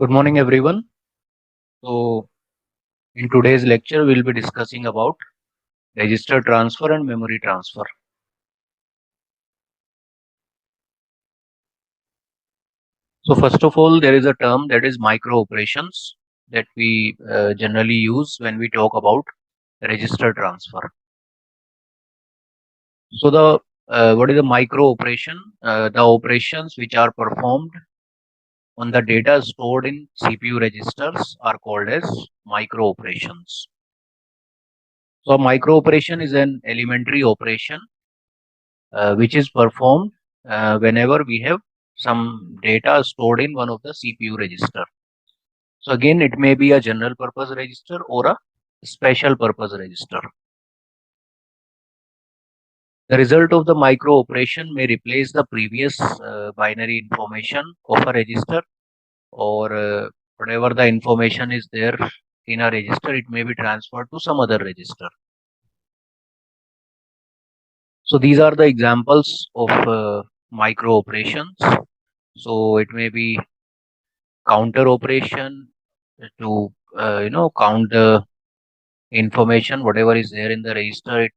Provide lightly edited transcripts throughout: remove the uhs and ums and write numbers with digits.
Good morning, everyone. So, in today's lecture, we'll be discussing about register transfer and memory transfer. So, first of all, there is a term that is microoperations that we generally use when we talk about register transfer. So, the what is a microoperation? The operations which are performed on the data stored in CPU registers are called as microoperations. So, a microoperation is an elementary operation which is performed whenever we have some data stored in one of the CPU register. So again, it may be a general purpose register or a special purpose register. The result of the micro operation may replace the previous binary information of a register, or whatever the information is there in a register, it may be transferred to some other register. So these are the examples of micro operations. So it may be counter operation to count the information whatever is there in the register.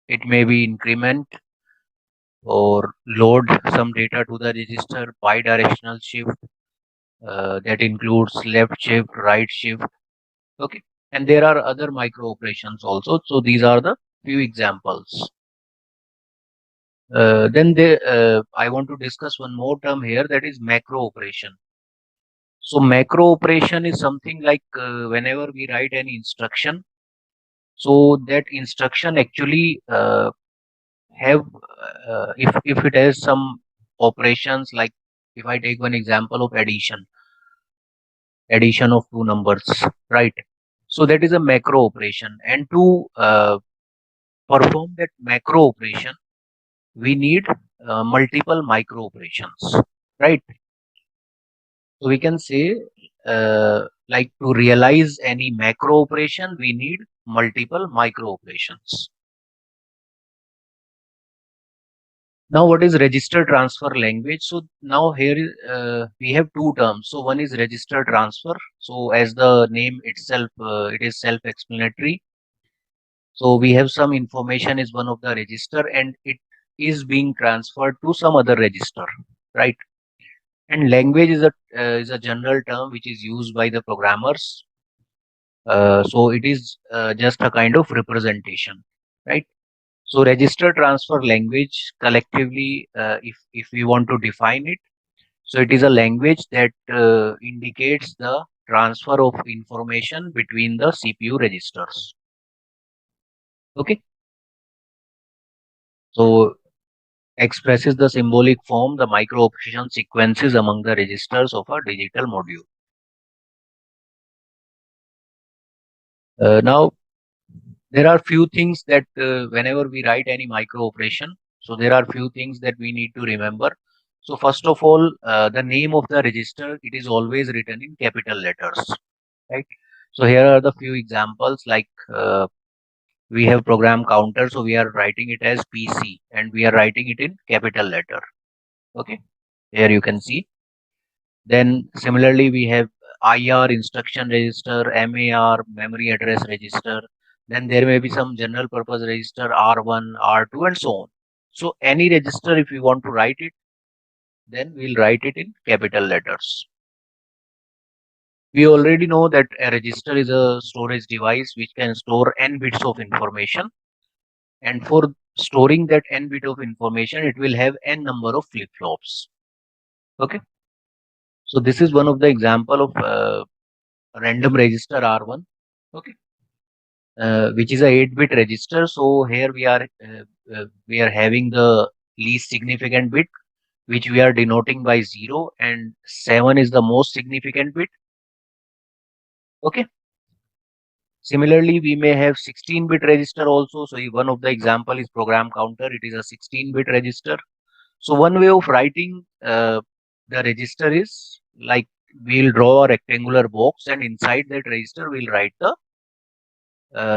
It may be increment or load some data to the register, bidirectional shift, that includes left shift, right shift. Okay, and there are other micro operations also. So these are the few examples. I want to discuss one more term here, that is macro operation. So macro operation is something like whenever we write any instruction, so that instruction actually have if it has some operations, like if I take one example of addition of two numbers, right? So that is a macro operation, and to perform that macro operation, we need multiple micro operations, right? So we can say, like, to realize any macro operation, we need multiple micro operations. Now, what is register transfer language? So now here we have two terms. So one is register transfer. So as the name itself, it is self-explanatory. So we have some information is one of the register and it is being transferred to some other register, right? And language is a general term which is used by the programmers. So it is just a kind of representation, right? So register transfer language collectively, if we want to define it, so it is a language that indicates the transfer of information between the CPU registers. Okay. So expresses the symbolic form, the micro operation sequences among the registers of a digital module. Now, there are few things that whenever we write any micro operation, so there are few things that we need to remember. So first of all, the name of the register, it is always written in capital letters, right? So here are the few examples, like we have program counter, so we are writing it as PC and we are writing it in capital letter. Okay, here you can see. Then similarly, we have IR instruction register, MAR memory address register. Then there may be some general purpose register R1, R2, and so on. So any register, if we want to write it, then we'll write it in capital letters. We already know that a register is a storage device which can store n bits of information. And for storing that n bit of information, it will have n number of flip-flops. Okay. So this is one of the example of random register R1. Okay. Which is a 8-bit register. So here we are having the least significant bit, which we are denoting by 0, and 7 is the most significant bit. Okay. Similarly, we may have 16-bit register also. So one of the example is program counter. It is a 16-bit register. So one way of writing the register is like, we'll draw a rectangular box and inside that register we'll write the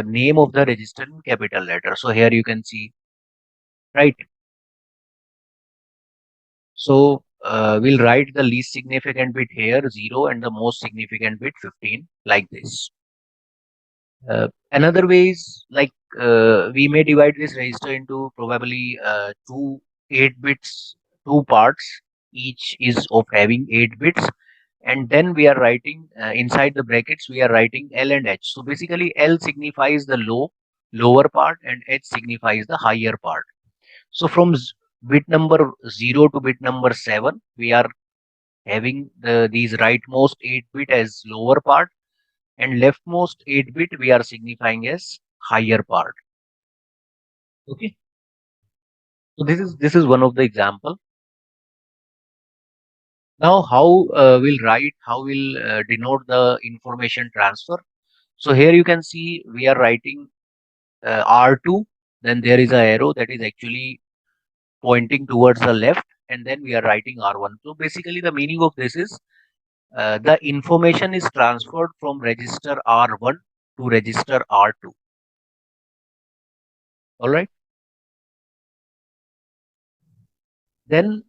name of the register in capital letter. So here you can see, right? So we'll write the least significant bit here 0 and the most significant bit 15 like this. Another way is like we may divide this register into probably two 8 bits, two parts. Each is of having 8 bits, and then we are writing inside the brackets we are writing L and H. So basically L signifies the lower part and H signifies the higher part. So from bit number 0 to bit number 7 we are having these rightmost 8 bit as lower part and leftmost 8 bit we are signifying as higher part. Okay, so this is one of the example. Now how we'll denote the information transfer. So here you can see we are writing R2, then there is a arrow that is actually pointing towards the left, and then we are writing R1. So basically the meaning of this is the information is transferred from register R1 to register R2. All right. Then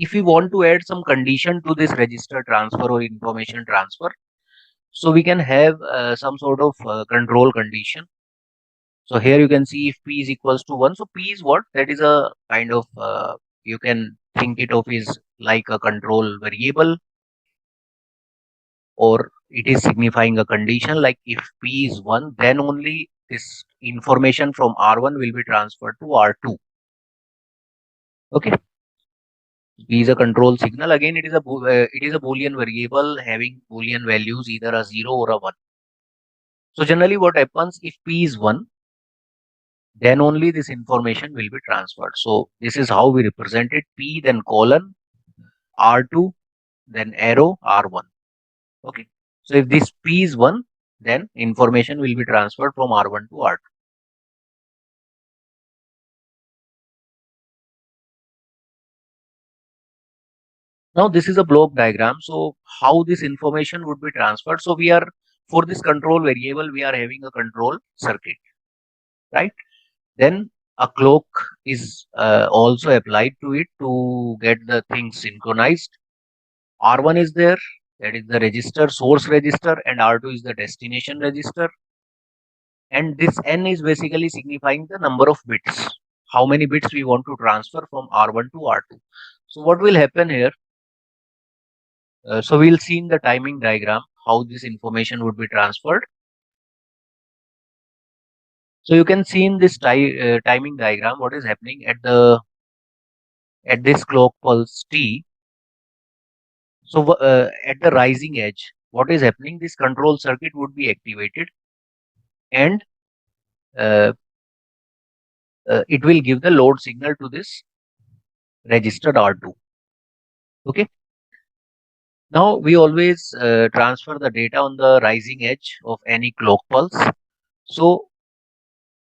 if we want to add some condition to this register transfer or information transfer, so we can have some sort of control condition. So here you can see if p is equals to 1. So p is what? That is a kind of you can think it of is like a control variable, or it is signifying a condition like if p is 1, then only this information from R1 will be transferred to R2. Okay. P is a control signal. Again, it is a Boolean variable having Boolean values either a 0 or a 1. So generally what happens if P is 1, then only this information will be transferred. So this is how we represent it: P, then colon, R2, then arrow, R1. Okay. So if this P is 1, then information will be transferred from R1 to R2. Now this is a block diagram. So how this information would be transferred? So we are, for this control variable, we are having a control circuit, right? Then a clock is also applied to it to get the things synchronized. R1 is there, that is the register, source register, and R2 is the destination register. And this N is basically signifying the number of bits, how many bits we want to transfer from R1 to R2. So what will happen here? So we'll see in the timing diagram how this information would be transferred. So you can see in this timing diagram what is happening at this clock pulse T. So at the rising edge, what is happening? This control circuit would be activated, and uh, it will give the load signal to this registered R2. Okay. Now we always transfer the data on the rising edge of any clock pulse. So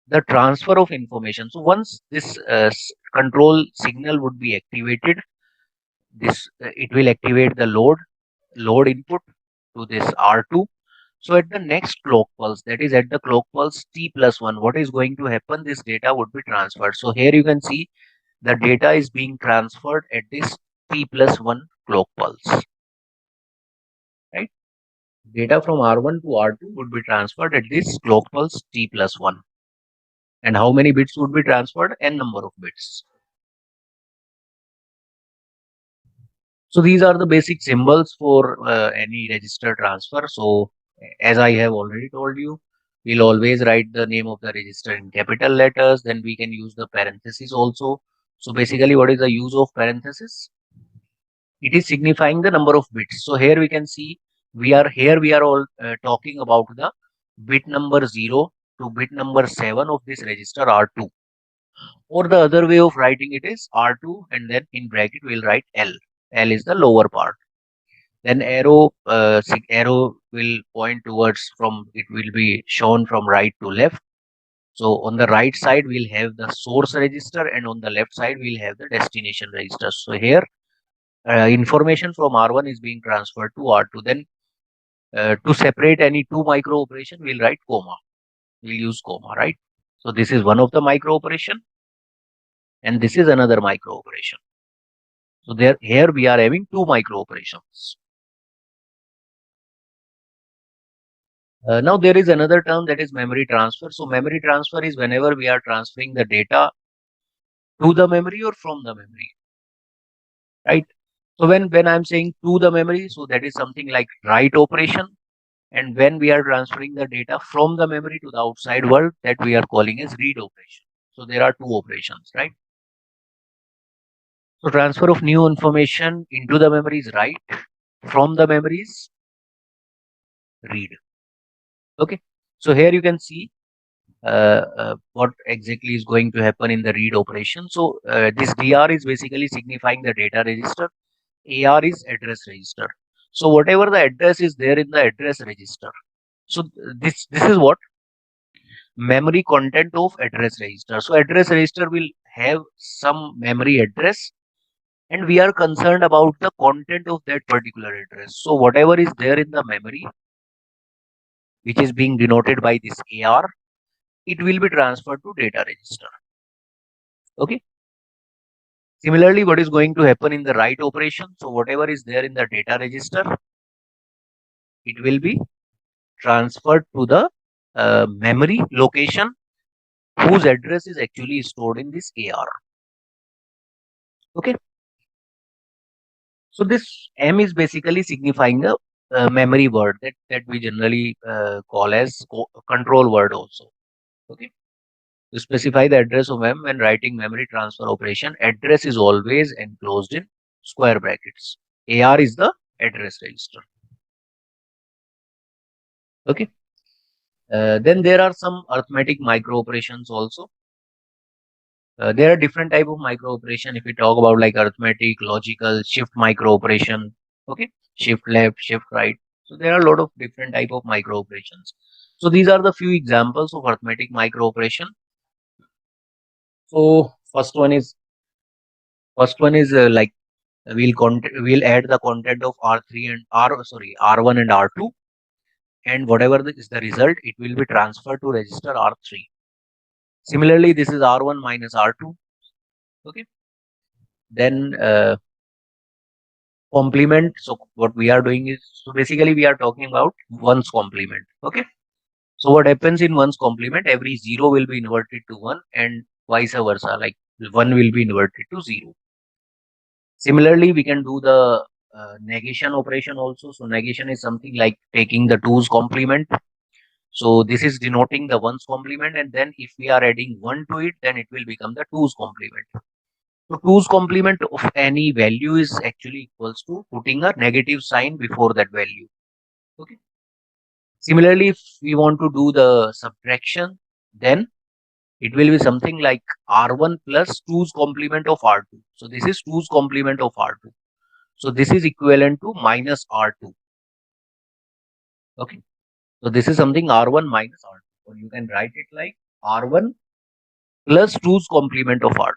the transfer of information. So once this control signal would be activated, this it will activate the load input to this R2. So at the next clock pulse, that is at the clock pulse t plus 1, what is going to happen? This data would be transferred. So here you can see the data is being transferred at this t plus 1 clock pulse, right? Data from R1 to R2 would be transferred at this clock pulse t plus 1. And how many bits would be transferred? N number of bits. So these are the basic symbols for any register transfer. So as I have already told you, we'll always write the name of the register in capital letters. Then we can use the parenthesis also. So basically, what is the use of parenthesis? It is signifying the number of bits. So here we can see we are all talking about the bit number 0 to bit number 7 of this register R2. Or the other way of writing it is R2, and then in bracket we'll write L. L is the lower part. Then arrow will point towards, from it will be shown from right to left. So on the right side we'll have the source register, and on the left side we'll have the destination register. So here information from R1 is being transferred to R2. Then to separate any two micro operation, we'll write comma. We'll use comma, right? So this is one of the micro operation, and this is another micro operation. So there, here we are having two micro operations. Now there is another term, that is memory transfer. So memory transfer is whenever we are transferring the data to the memory or from the memory, right? So when I'm saying to the memory, so that is something like write operation. And when we are transferring the data from the memory to the outside world, that we are calling as read operation. So there are two operations, right? So transfer of new information into the memory is write, from the memory is read. Okay. So here you can see what exactly is going to happen in the read operation. So this DR is basically signifying the data register. AR is address register. So whatever the address is there in the address register. So this is what memory content of address register. So address register will have some memory address, and we are concerned about the content of that particular address. So whatever is there in the memory, which is being denoted by this AR, it will be transferred to data register. Okay. Similarly, what is going to happen in the write operation? So whatever is there in the data register, it will be transferred to the memory location whose address is actually stored in this AR. Okay. So this M is basically signifying the memory word that we generally call as control word also. Okay. To specify the address of M when writing memory transfer operation, address is always enclosed in square brackets. AR is the address register. Okay. Then there are some arithmetic micro operations also. There are different type of micro operation. If we talk about like arithmetic, logical, shift micro operation, okay, shift left, shift right. So there are a lot of different type of micro operations. So these are the few examples of arithmetic micro operation. So first one is like we'll add the content of R3 and R1 and R2, and whatever is the result, it will be transferred to register R3. Similarly, this is R1 minus R2. Okay. Then complement. So what we are doing is, so basically we are talking about ones complement. Okay. So what happens in ones complement, every zero will be inverted to one and vice versa, like one will be inverted to zero. Similarly, we can do the negation operation also. So negation is something like taking the twos complement. So this is denoting the ones complement, and then if we are adding one to it, then it will become the twos complement. So two's complement of any value is actually equals to putting a negative sign before that value. Okay. Similarly, if we want to do the subtraction, then it will be something like R1 plus two's complement of R2. So this is two's complement of R2. So this is equivalent to minus R2. Okay. So this is something R1 minus R2. Or you can write it like R1 plus two's complement of R2.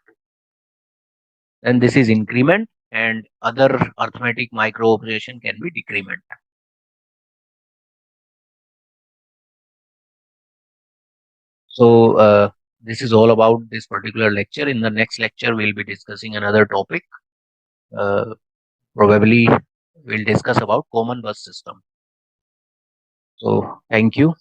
Then this is increment, and other arithmetic micro operation can be decrement. So this is all about this particular lecture. In the next lecture, we'll be discussing another topic. Uh, Probably we'll discuss about common bus system. So thank you.